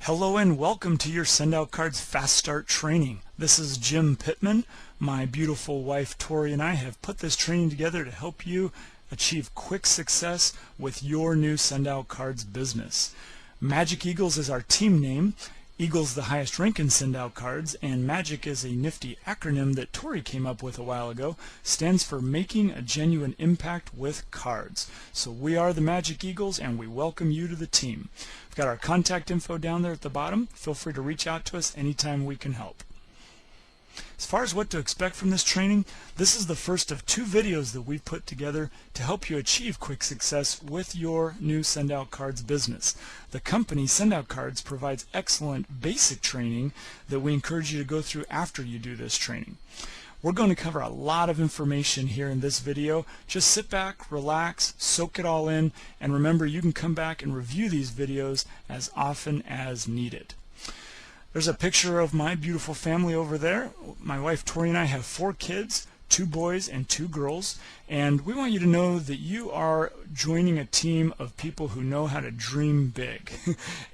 Hello and welcome to your SendOutCards Fast Start training. This is Jim Pittman. My beautiful wife Tori and I have put this training together to help you achieve quick success with your new SendOutCards business. Magic Eagles is our team name. Eagle's the highest rank in SendOutCards, and MAGIC is a nifty acronym that Tori came up with a while ago. Stands for Making a Genuine Impact with Cards. So we are the Magic Eagles and we welcome you to the team. We've got our contact info down there at the bottom. Feel free to reach out to us anytime we can help. As far as what to expect from this training, this is the first of 2 videos that we've put together to help you achieve quick success with your new SendOutCards business. The company SendOutCards provides excellent basic training that we encourage you to go through after you do this training. We're going to cover a lot of information here in this video. Just sit back, relax, soak it all in, and remember you can come back and review these videos as often as needed. There's a picture of my beautiful family over there. My wife Tori and I have 4 kids, 2 boys and 2 girls, and we want you to know that you are joining a team of people who know how to dream big.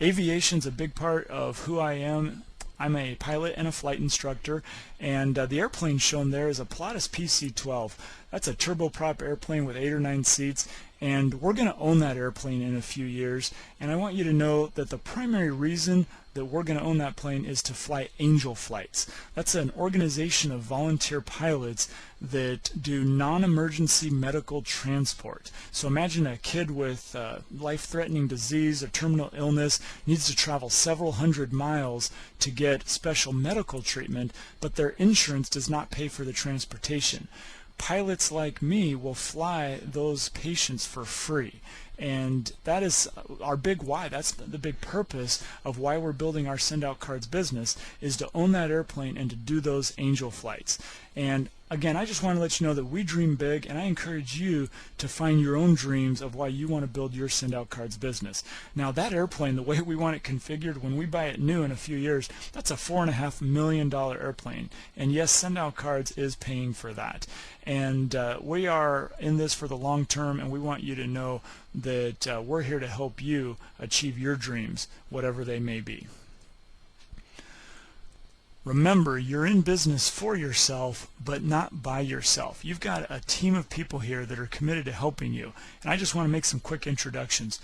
Aviation's a big part of who I am. I'm a pilot and a flight instructor, and the airplane shown there is a Pilatus PC-12. That's a turboprop airplane with 8 or 9 seats, and we're going to own that airplane in a few years. And I want you to know that the primary reason that we're going to own that plane is to fly Angel Flights. That's an organization of volunteer pilots that do non-emergency medical transport. So imagine a kid with life-threatening disease or terminal illness needs to travel several hundred miles to get special medical treatment, but their insurance does not pay for the transportation. Pilots like me will fly those patients for free, and that is our big why. That's the big purpose of why we're building our SendOutCards business, is to own that airplane and to do those angel flights. And again, I just want to let you know that we dream big, and I encourage you to find your own dreams of why you want to build your SendOutCards business. Now that airplane, the way we want it configured, when we buy it new in a few years, that's a $4.5 million airplane. And yes, SendOutCards is paying for that. And we are in this for the long term, and we want you to know that we're here to help you achieve your dreams, whatever they may be. Remember, you're in business for yourself, but not by yourself. You've got a team of people here that are committed to helping you. And I just want to make some quick introductions.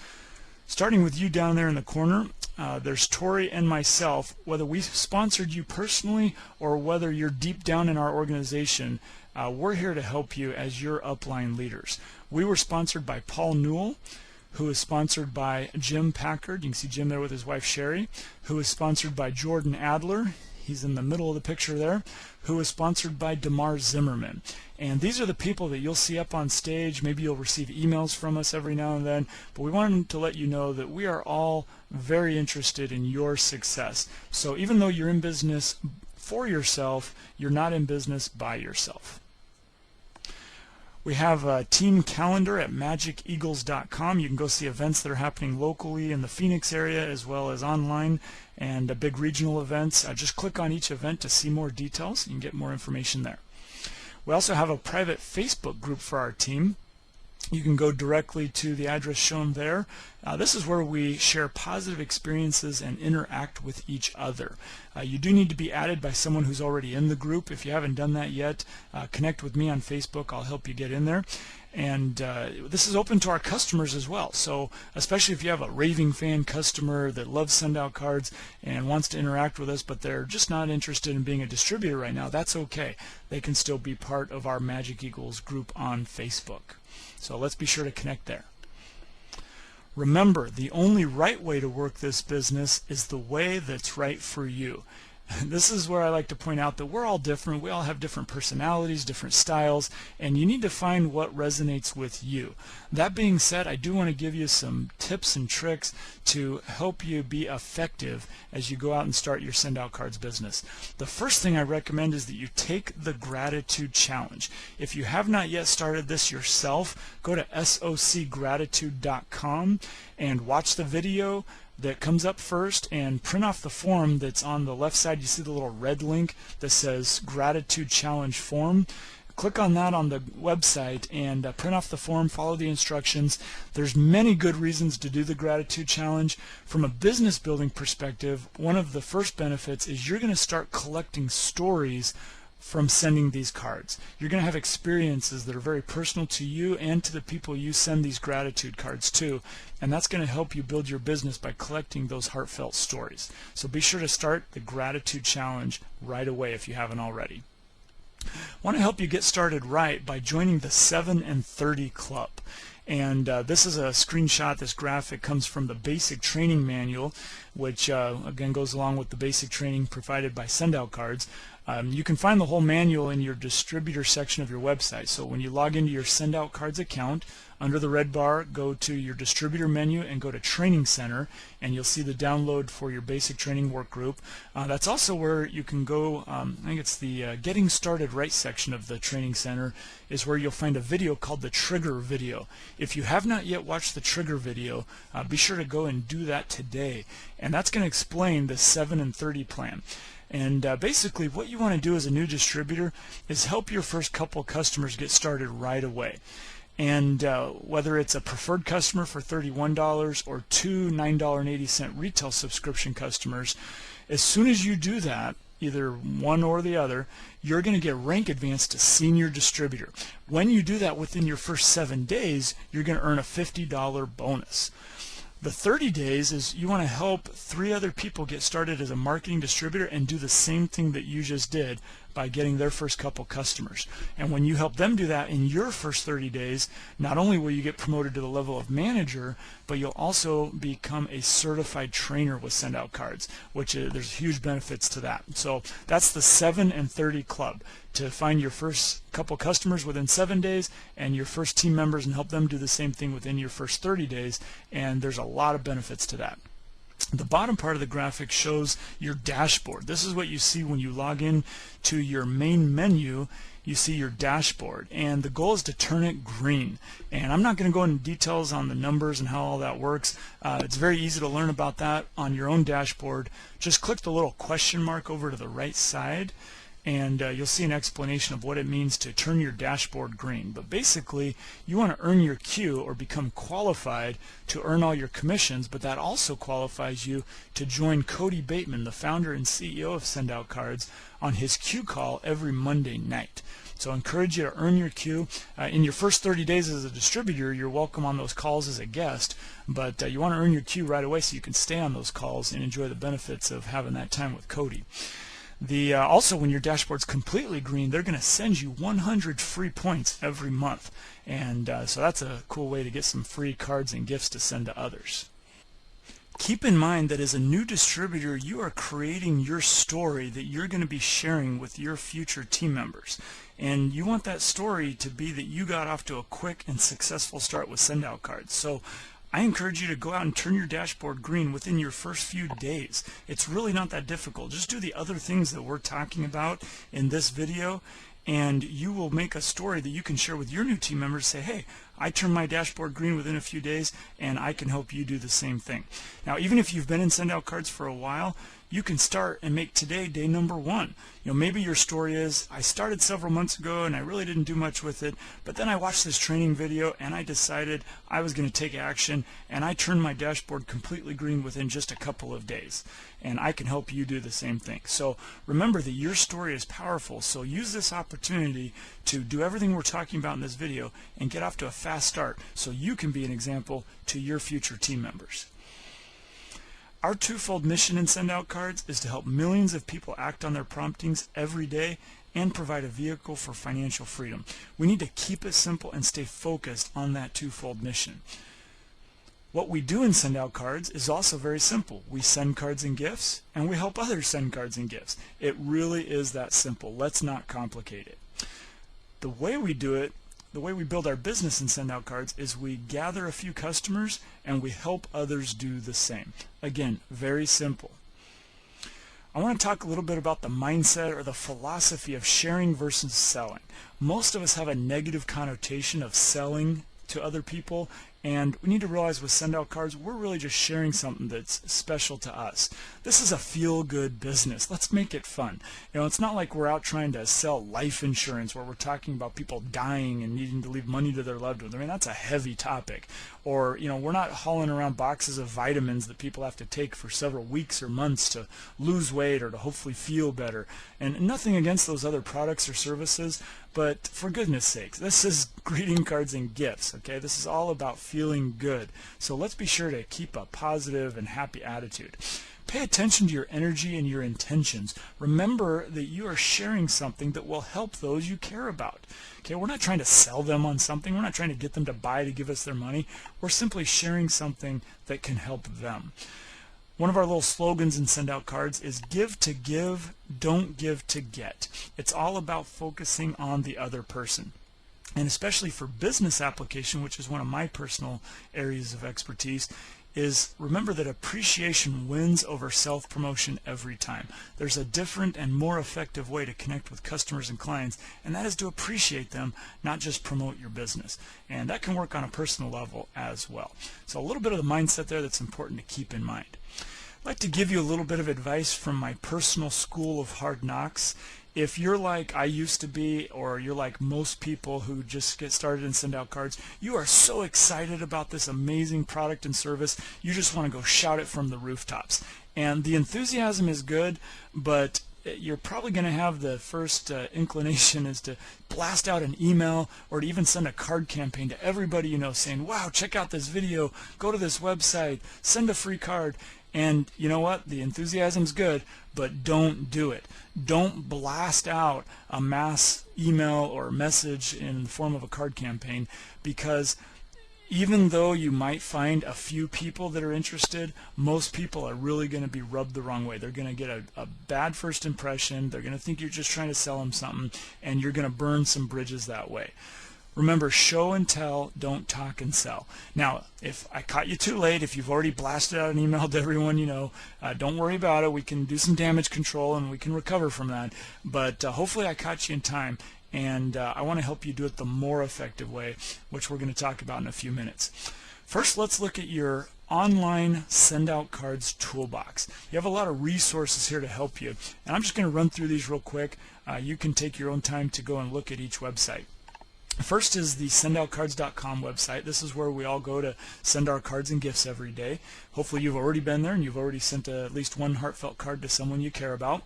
Starting with you down there in the corner, there's Tori and myself. Whether we sponsored you personally or whether you're deep down in our organization, we're here to help you as your upline leaders. We were sponsored by Paul Newell, who is sponsored by Jim Packard. You can see Jim there with his wife Sherry, who is sponsored by Jordan Adler. He's in the middle of the picture there, who is sponsored by Damar Zimmerman. And these are the people that you'll see up on stage. Maybe you'll receive emails from us every now and then, but we wanted to let you know that we are all very interested in your success. So even though you're in business for yourself, you're not in business by yourself. We have a team calendar at magiceagles.com. You can go see events that are happening locally in the Phoenix area as well as online, and big regional events. Just click on each event to see more details. You can get more information there. We also have a private Facebook group for our team. You can go directly to the address shown there. This is where we share positive experiences and interact with each other. You do need to be added by someone who's already in the group. If you haven't done that yet, connect with me on Facebook. I'll help you get in there. And this is open to our customers as well. So especially if you have a raving fan customer that loves SendOutCards and wants to interact with us, but they're just not interested in being a distributor right now, that's okay. They can still be part of our Magic Eagles group on Facebook. So let's be sure to connect there. Remember, the only right way to work this business is the way that's right for you. This is where I like to point out that we're all different. We all have different personalities, different styles, and you need to find what resonates with you. That being said, I do want to give you some tips and tricks to help you be effective as you go out and start your SendOutCards business. The first thing I recommend is that you take the gratitude challenge. If you have not yet started this yourself, go to socgratitude.com and watch the video that comes up first and print off the form that's on the left side. You see the little red link that says Gratitude Challenge Form. click on that on the website and print off the form, follow the instructions. There's many good reasons to do the gratitude challenge. From a business building perspective, one of the first benefits is you're going to start collecting stories from sending these cards. You're going to have experiences that are very personal to you and to the people you send these gratitude cards to, and that's going to help you build your business by collecting those heartfelt stories. So be sure to start the gratitude challenge right away if you haven't already. I want to help you get started right by joining the 7 and 30 Club. And this is a screenshot. This graphic comes from the basic training manual, which again goes along with the basic training provided by SendOutCards. You can find the whole manual in your distributor section of your website. So when you log into your SendOutCards account, under the red bar, go to your distributor menu and go to Training Center, and you'll see the download for your basic training work group. That's also where you can go. I think it's the Getting Started Right section of the Training Center is where you'll find a video called the Trigger video. If you have not yet watched the Trigger video, be sure to go and do that today. And that's going to explain the 7 and 30 plan. And basically what you want to do as a new distributor is help your first couple customers get started right away. And whether it's a preferred customer for $31 or two $9.80 retail subscription customers, as soon as you do that, either one or the other, you're going to get rank advanced to senior distributor. When you do that within your first 7 days, you're going to earn a $50 bonus. The 30 days is you want to help 3 other people get started as a marketing distributor and do the same thing that you just did by getting their first couple customers. And when you help them do that in your first 30 days, not only will you get promoted to the level of manager, but you'll also become a certified trainer with SendOutCards, which there's huge benefits to that. So that's the 7 and 30 Club, to find your first couple customers within 7 days and your first team members and help them do the same thing within your first 30 days. And there's a lot of benefits to that. The bottom part of the graphic shows your dashboard. This is what you see when you log in to your main menu. You see your dashboard, and the goal is to turn it green. And I'm not going to go into details on the numbers and how all that works. It's very easy to learn about that on your own dashboard. Just click the little question mark over to the right side, and you'll see an explanation of what it means to turn your dashboard green. But basically, you want to earn your queue or become qualified to earn all your commissions, but that also qualifies you to join Cody Bateman, the founder and CEO of SendOutCards, on his queue call every Monday night. So I encourage you to earn your queue. In your first 30 days as a distributor, you're welcome on those calls as a guest, but you want to earn your queue right away so you can stay on those calls and enjoy the benefits of having that time with Cody. Also, when your dashboard's completely green, they're going to send you 100 free points every month, and so that's a cool way to get some free cards and gifts to send to others. Keep in mind that as a new distributor, you are creating your story that you're going to be sharing with your future team members, and you want that story to be that you got off to a quick and successful start with SendOutCards. So I encourage you to go out and turn your dashboard green within your first few days. It's really not that difficult. Just do the other things that we're talking about in this video, and you will make a story that you can share with your new team members. Say, hey, I turned my dashboard green within a few days, and I can help you do the same thing. Now, even if you've been in SendOutCards for a while, you can start and make today day number 1. Maybe your story is, I started several months ago and I really didn't do much with it, but then I watched this training video and I decided I was going to take action, and I turned my dashboard completely green within just a couple of days. And I can help you do the same thing. So remember that your story is powerful, so use this opportunity to do everything we're talking about in this video and get off to a fast start so you can be an example to your future team members. Our twofold mission in SendOutCards is to help millions of people act on their promptings every day and provide a vehicle for financial freedom. We need to keep it simple and stay focused on that twofold mission. What we do in SendOutCards is also very simple. We send cards and gifts, and we help others send cards and gifts. It really is that simple. Let's not complicate it. The way we do it, the way we build our business in SendOutCards, is we gather a few customers and we help others do the same. Again, very simple. I want to talk a little bit about the mindset or the philosophy of sharing versus selling. Most of us have a negative connotation of selling to other people, And we need to realize with SendOutCards, we're really just sharing something that's special to us. This is a feel-good business. Let's make it fun. It's not like we're out trying to sell life insurance where we're talking about people dying and needing to leave money to their loved ones. I mean, that's a heavy topic. Or, we're not hauling around boxes of vitamins that people have to take for several weeks or months to lose weight or to hopefully feel better. And nothing against those other products or services, but for goodness sakes, this is greeting cards and gifts, okay? This is all about feeling good. So let's be sure to keep a positive and happy attitude. Pay attention to your energy and your intentions. Remember that you are sharing something that will help those you care about. Okay, we're not trying to sell them on something. We're not trying to get them to buy to give us their money. We're simply sharing something that can help them. One of our little slogans in SendOutCards is give to give, don't give to get. It's all about focusing on the other person. And especially for business application, which is one of my personal areas of expertise, is remember that appreciation wins over self-promotion every time. There's a different and more effective way to connect with customers and clients, and that is to appreciate them, not just promote your business. And that can work on a personal level as well. So a little bit of the mindset there that's important to keep in mind. I'd like to give you a little bit of advice from my personal school of hard knocks. If you're like I used to be, or you're like most people who just get started and send out cards, you are so excited about this amazing product and service, you just want to go shout it from the rooftops. And the enthusiasm is good, but you're probably going to have the first inclination is to blast out an email or to even send a card campaign to everybody you know saying, wow, check out this video, go to this website, send a free card. And you know what? The enthusiasm's good, but don't do it. Don't blast out a mass email or message in the form of a card campaign, because even though you might find a few people that are interested, most people are really going to be rubbed the wrong way. They're going to get a bad first impression. They're going to think you're just trying to sell them something, and you're going to burn some bridges that way. Remember, show and tell, don't talk and sell. Now, if I caught you too late, if you've already blasted out an email to everyone you know, don't worry about it. We can do some damage control and we can recover from that. But hopefully I caught you in time, and I want to help you do it the more effective way, which we're going to talk about in a few minutes. First, let's look at your online SendOutCards toolbox. You have a lot of resources here to help you, and I'm just going to run through these real quick. You can take your own time to go and look at each website. First is the SendOutCards.com website. This is where we all go to send our cards and gifts every day. Hopefully you've already been there and you've already sent at least one heartfelt card to someone you care about.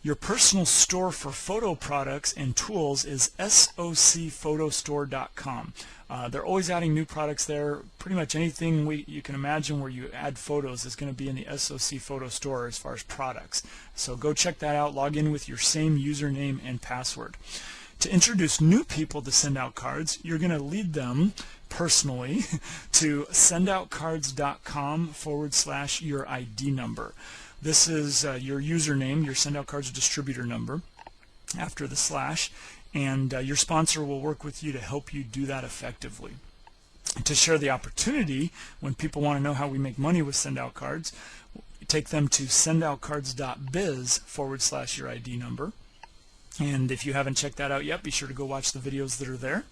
Your personal store for photo products and tools is SOCPhotostore.com. They're always adding new products there. Pretty much anything you can imagine where you add photos is going to be in the SOC Photo Store as far as products. So go check that out. Log in with your same username and password. To introduce new people to SendOutCards, you're going to lead them personally to SendOutCards.com/your ID number. This is your username, your SendOutCards distributor number after the slash, and your sponsor will work with you to help you do that effectively. To share the opportunity, when people want to know how we make money with SendOutCards, take them to SendOutCards.biz/your ID number. And if you haven't checked that out yet, be sure to go watch the videos that are there.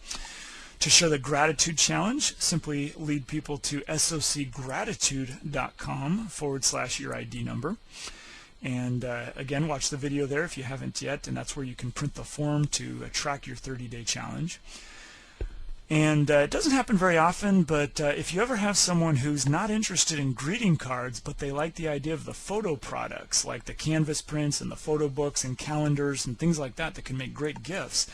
To share the gratitude challenge, simply lead people to SOCGratitude.com/your ID number. And again, watch the video there if you haven't yet, and that's where you can print the form to track your 30-day challenge. And it doesn't happen very often, but if you ever have someone who's not interested in greeting cards, but they like the idea of the photo products, like the canvas prints and the photo books and calendars and things like that that can make great gifts,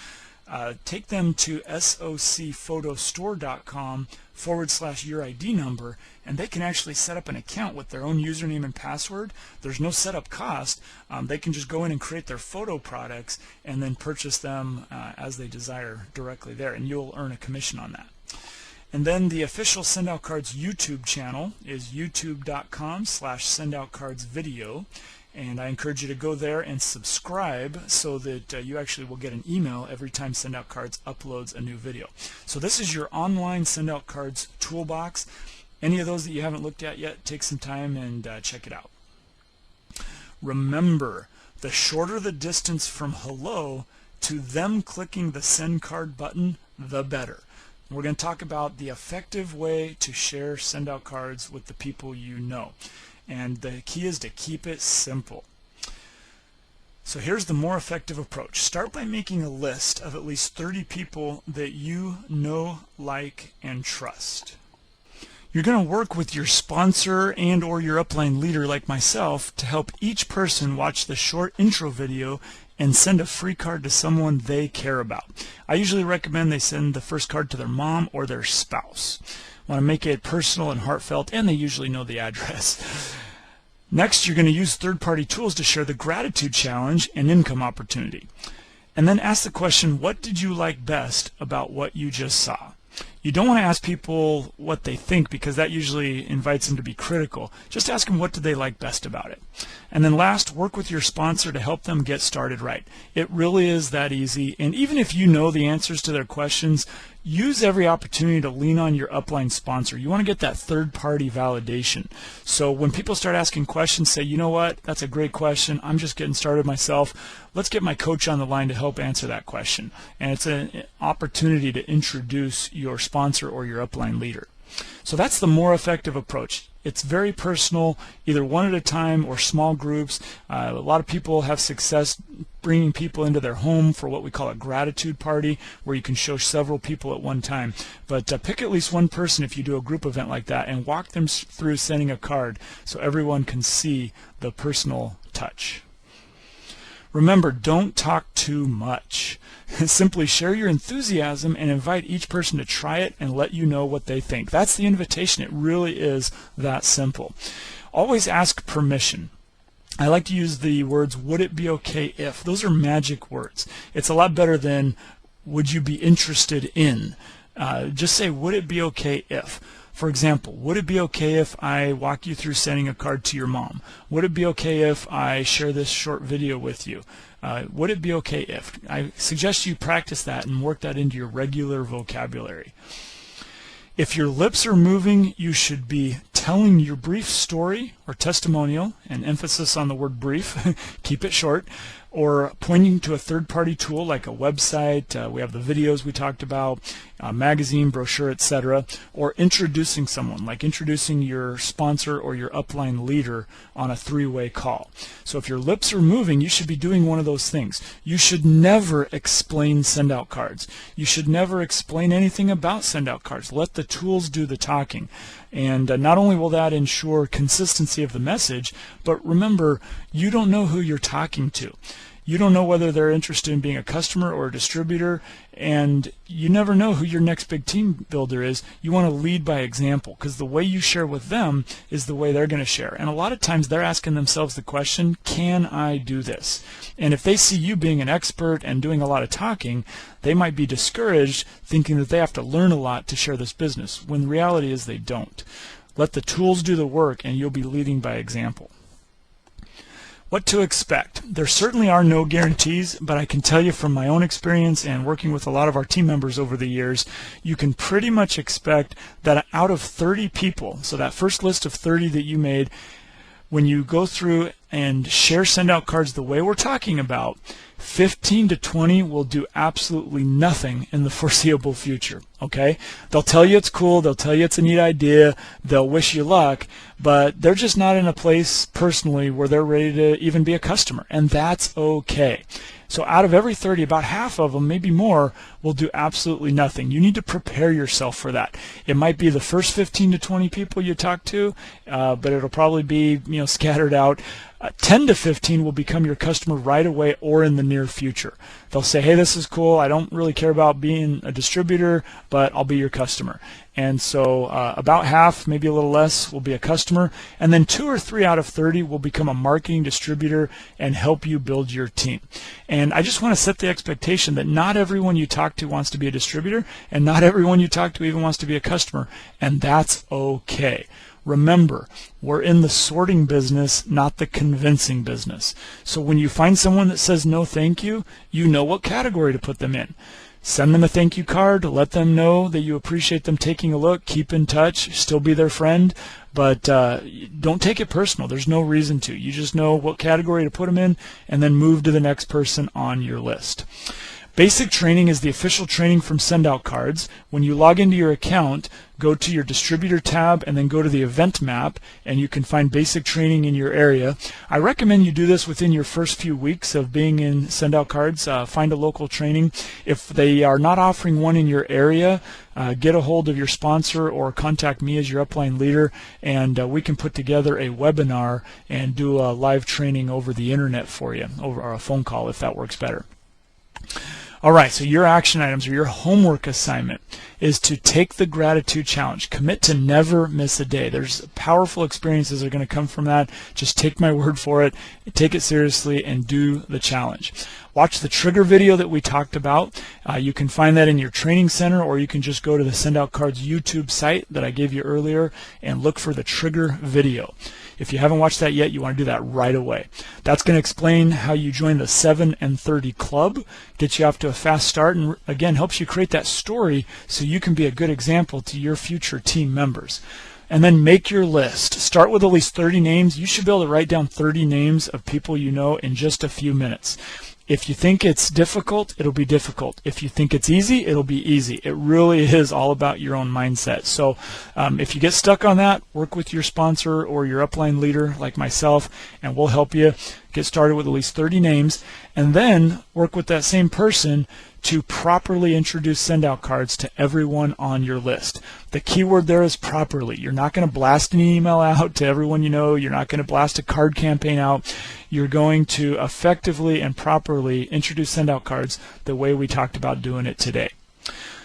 take them to SOCPhotostore.com/your ID number, and they can actually set up an account with their own username and password. There's no setup cost. They can just go in and create their photo products and then purchase them as they desire directly there, and you'll earn a commission on that. And then the official SendOutCards YouTube channel is youtube.com/SendOutCardsVideo. And I encourage you to go there and subscribe so that you actually will get an email every time SendOutCards uploads a new video. So this is your online SendOutCards toolbox. Any of those that you haven't looked at yet, take some time and check it out. Remember, the shorter the distance from hello to them clicking the send card button, the better. We're going to talk about the effective way to share send out cards with the people you know. And the key is to keep it simple. So here's the more effective approach. Start by making a list of at least 30 people that you know, like, and trust. You're going to work with your sponsor and or your upline leader like myself to help each person watch the short intro video and send a free card to someone they care about. I usually recommend they send the first card to their mom or their spouse. I want to make it personal and heartfelt, and they usually know the address. Next, you're going to use third-party tools to share the gratitude challenge and income opportunity. And then ask the question, what did you like best about what you just saw? You don't want to ask people what they think because that usually invites them to be critical. Just ask them what did they like best about it. And then last, work with your sponsor to help them get started right. It really is that easy. And even if you know the answers to their questions, use every opportunity to lean on your upline sponsor. You want to get that third-party validation. So when people start asking questions, say, you know what, that's a great question. I'm just getting started myself. Let's get my coach on the line to help answer that question. And it's an opportunity to introduce your sponsor or your upline leader. So that's the more effective approach. It's very personal, either one at a time or small groups. A lot of people have success bringing people into their home for what we call a gratitude party, where you can show several people at one time. But pick at least one person if you do a group event like that and walk them through sending a card so everyone can see the personal touch. Remember, don't talk too much. Simply share your enthusiasm and invite each person to try it and let you know what they think. That's the invitation. It really is that simple. Always ask permission. I like to use the words, would it be okay if? Those are magic words. It's a lot better than, would you be interested in? Just say, would it be okay if? For example, would it be okay if I walk you through sending a card to your mom? Would it be okay if I share this short video with you? Would it be okay if? I suggest you practice that and work that into your regular vocabulary. If your lips are moving, you should be telling your brief story or testimonial, and emphasis on the word brief, keep it short, or pointing to a third-party tool like a website, we have the videos we talked about, a magazine, brochure, etc., or introducing someone, like introducing your sponsor or your upline leader on a three-way call. So if your lips are moving, you should be doing one of those things. You should never explain send-out cards. You should never explain anything about send-out cards. Let the tools do the talking. And not only will that ensure consistency of the message, but remember, you don't know who you're talking to. You don't know whether they're interested in being a customer or a distributor, and you never know who your next big team builder is. You want to lead by example, because the way you share with them is the way they're going to share. And a lot of times they're asking themselves the question, can I do this? And if they see you being an expert and doing a lot of talking, they might be discouraged, thinking that they have to learn a lot to share this business, when the reality is they don't. Let the tools do the work, and you'll be leading by example. What to expect? There certainly are no guarantees, but I can tell you from my own experience and working with a lot of our team members over the years, you can pretty much expect that out of 30 people, so that first list of 30 that you made, when you go through and share send-out cards the way we're talking about, 15 to 20 will do absolutely nothing in the foreseeable future. Okay? They'll tell you it's cool, they'll tell you it's a neat idea, they'll wish you luck, but they're just not in a place personally where they're ready to even be a customer, and that's okay. So out of every 30, about half of them, maybe more, will do absolutely nothing. You need to prepare yourself for that. It might be the first 15 to 20 people you talk to, but it'll probably be scattered out. 10 to 15 will become your customer right away or in the near future. They'll say, hey, this is cool. I don't really care about being a distributor, but I'll be your customer. And so about half, maybe a little less, will be a customer. And then 2 or 3 out of 30 will become a marketing distributor and help you build your team. And I just want to set the expectation that not everyone you talk to wants to be a distributor, and not everyone you talk to even wants to be a customer. And that's okay. Remember, we're in the sorting business, not the convincing business. So when you find someone that says no thank you, you know what category to put them in. Send them a thank you card, let them know that you appreciate them taking a look, keep in touch, still be their friend, but don't take it personal. There's no reason to. You just know what category to put them in and then move to the next person on your list. Basic training is the official training from SendOutCards. When you log into your account, go to your distributor tab and then go to the event map, and you can find basic training in your area. I recommend you do this within your first few weeks of being in SendOutCards. Find a local training. If they are not offering one in your area, get a hold of your sponsor or contact me as your upline leader, and we can put together a webinar and do a live training over the internet for you, or a phone call if that works better. All right, so your action items or your homework assignment is to take the gratitude challenge. Commit to never miss a day. There's powerful experiences that are going to come from that. Just take my word for it. Take it seriously and do the challenge. Watch the trigger video that we talked about. You can find that in your training center, or you can just go to the SendOutCards YouTube site that I gave you earlier and look for the trigger video. If you haven't watched that yet, you want to do that right away. That's going to explain how you join the 7 and 30 club, get you off to a fast start, and again helps you create that story so you can be a good example to your future team members. And then make your list. Start with at least 30 names. You should be able to write down 30 names of people you know in just a few minutes. If you think it's difficult, it'll be difficult. If you think it's easy, it'll be easy. It really is all about your own mindset. So if you get stuck on that, work with your sponsor or your upline leader like myself, and we'll help you get started with at least 30 names, and then work with that same person to properly introduce SendOutCards to everyone on your list. The key word there is properly. You're not going to blast an email out to everyone you know. You're not going to blast a card campaign out. You're going to effectively and properly introduce SendOutCards the way we talked about doing it today.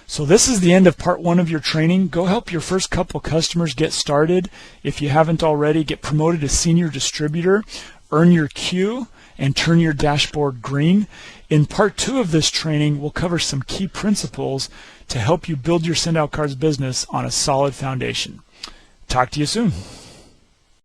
So this is the end of part 1 of your training. Go help your first couple customers get started. If you haven't already, get promoted to senior distributor, earn your queue, and turn your dashboard green. In part 2 of this training, we'll cover some key principles to help you build your SendOutCards business on a solid foundation. Talk to you soon.